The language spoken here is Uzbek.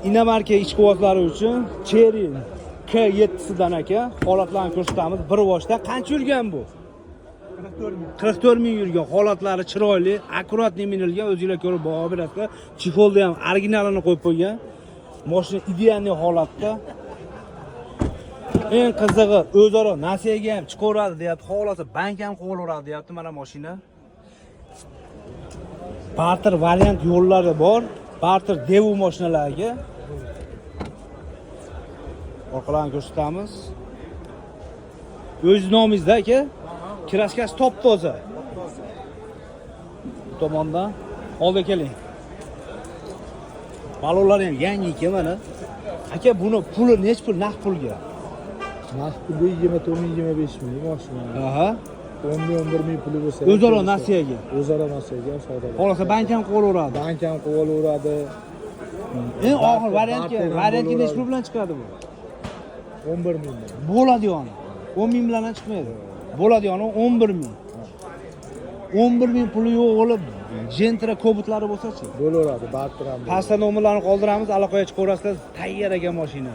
Inomarka ichki ovozlari uchun Cherry K7 sidan aka holatlarni ko'rsatamiz. Bir boshda qancha yurgan bu? 44 ming yurgan. Holatlari chiroyli, akkuratli minilgan. O'zingizlar ko'rib baho berasizlar. Chexolda ham originalini qo'yib qo'ygan. Mashina ideal holatda. Eng qizig'i o'zaro nasiyaga ham chiqaveradi deyapti. Xohlasa bank ham qo'yilaveradi deyapti mana mashina. Barter variant yo'llari bor. Barter devu mashinalarga. Orqalarini ko'rsatamiz. O'z nomingizda aka? Kraskasi top-toza. Bu tomondan oldi keling. Balonlari ham yangi ekan mana. Aka buni puli nech pul naqd pulga? Naqd puli 24-25 ming mashina. Aha. 11 ming puli bo'lsa. O'zaro nasiyaga. O'zaro nasiyaga savdo. Xohlasa bank ham qo'yilaveradi. Bank ham qo'yilaveradi. Eng og'ir variantga nech pul bilan chiqadi bu? 11 ming. Bo'ladigani. 10 ming bilan ham chiqmaydi. Bo'ladigani 11 ming. 11 ming puli yo'q bo'lib, Gentra kobutlari bo'lsa-chi? Bo'laveradi, barter ham. Pastda nomerlarni qoldiramiz, aloqaga chiqaverasizlar. Tayyor ekan mashina.